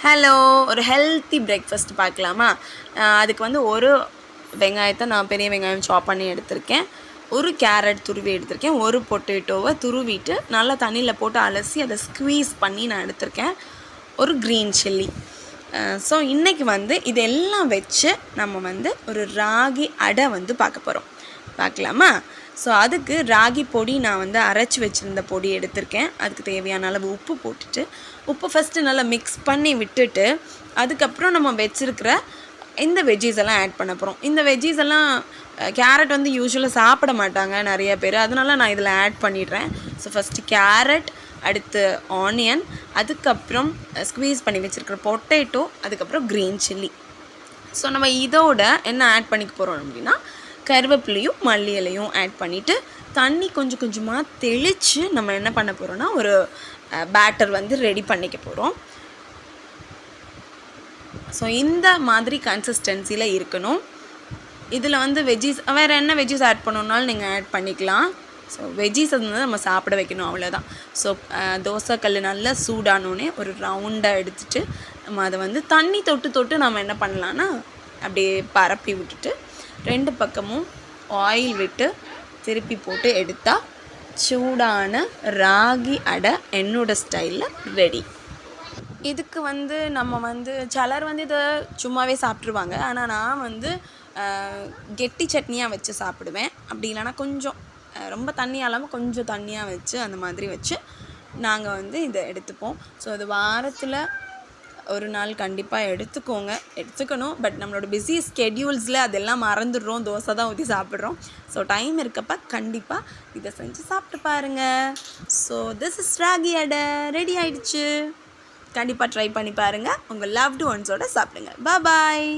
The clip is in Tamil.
ஹலோ, ஒரு ஹெல்த்தி பிரேக்ஃபாஸ்ட் பார்க்கலாமா? அதுக்கு வந்து ஒரு வெங்காயத்தை நான் பெரிய வெங்காயம் சாப் பண்ணி எடுத்திருக்கேன். ஒரு கேரட் துருவி எடுத்திருக்கேன். ஒரு பொட்டேட்டோவை துருவிட்டு நல்லா தண்ணியில் போட்டு அலசி அதை ஸ்க்வீஸ் பண்ணி நான் எடுத்திருக்கேன். ஒரு க்ரீன் சில்லி. ஸோ இன்றைக்கி வந்து இதெல்லாம் வச்சு நம்ம வந்து ஒரு ராகி அடை வந்து பார்க்க போகிறோம். பார்க்கலாமா? ஸோ அதுக்கு ராகி பொடி நான் வந்து அரைச்சி வச்சுருந்த பொடி எடுத்திருக்கேன். அதுக்கு தேவையான அளவு உப்பு போட்டுட்டு உப்பு ஃபஸ்ட்டு நல்லா மிக்ஸ் பண்ணி விட்டுட்டு அதுக்கப்புறம் நம்ம வச்சுருக்கிற இந்த வெஜ்ஜீஸ் எல்லாம் ஆட் பண்ண போகிறோம். இந்த வெஜ்ஜீஸ் எல்லாம் கேரட் வந்து யூஸ்வலாக சாப்பிட மாட்டாங்க நிறைய பேர், அதனால நான் இதில் ஆட் பண்ணிடுறேன். ஸோ ஃபஸ்ட்டு கேரட், அடுத்து ஆனியன், அதுக்கப்புறம் ஸ்க்வீஸ் பண்ணி வச்சுருக்கிற பொட்டேட்டோ, அதுக்கப்புறம் க்ரீன் சில்லி. ஸோ நம்ம இதோட என்ன ஆட் பண்ணிக்க போகிறோம் அப்படின்னா கருவேப்பிலையும் மல்லி இலையும் ஆட் பண்ணிவிட்டு தண்ணி கொஞ்சம் கொஞ்சமாக தெளித்து நம்ம என்ன பண்ண போகிறோன்னா ஒரு பேட்டர் வந்து ரெடி பண்ணிக்க போகிறோம். ஸோ இந்த மாதிரி கன்சிஸ்டன்சியில் இருக்கணும். இதில் வந்து வெஜ்ஜீஸ் வேறு என்ன வெஜ்ஜீஸ் ஆட் பண்ணணுன்னாலும் நீங்கள் ஆட் பண்ணிக்கலாம். ஸோ வெஜ்ஜீஸ் வந்து நம்ம சாப்பிட வைக்கணும், அவ்வளோதான். ஸோ தோசைக்கல் நல்லா சூடானோடனே ஒரு ரவுண்டாக எடுத்துகிட்டு நம்ம அதை வந்து தண்ணி தொட்டு தொட்டு நம்ம என்ன பண்ணலான்னா அப்படியே பரப்பி விட்டுட்டு 2 பக்கமும் ஆயில் விட்டு திருப்பி போட்டு எடுத்தால் சூடான ராகி அடை என்னோடய ஸ்டைலில் ரெடி. இதுக்கு வந்து நம்ம வந்து சிலர் வந்து இதை சும்மாவே சாப்பிட்ருவாங்க. ஆனால் நான் வந்து கெட்டி சட்னியாக வச்சு சாப்பிடுவேன். அப்படி இல்லைனா கொஞ்சம் ரொம்ப தண்ணியாக இல்லாமல் கொஞ்சம் தண்ணியாக வச்சு அந்த மாதிரி வச்சு நாங்கள் வந்து இதை எடுத்துப்போம். ஸோ அது வாரத்தில் ஒரு நாள் கண்டிப்பாக எடுத்துக்கணும். பட் நம்மளோட பிஸி ஸ்கெடியூல்ஸில் அதெல்லாம் மறந்துடுறோம், தோசை தான் ஊற்றி சாப்பிட்றோம். ஸோ டைம் இருக்கப்போ கண்டிப்பாக இதை செஞ்சு சாப்பிட்டு பாருங்கள். ஸோ திஸ் இஸ் ராகி அடை ரெடி ஆகிடுச்சு. கண்டிப்பாக ட்ரை பண்ணி பாருங்கள். உங்கள் லவ்டு ஒன்ஸோடு சாப்பிடுங்க. பாய்.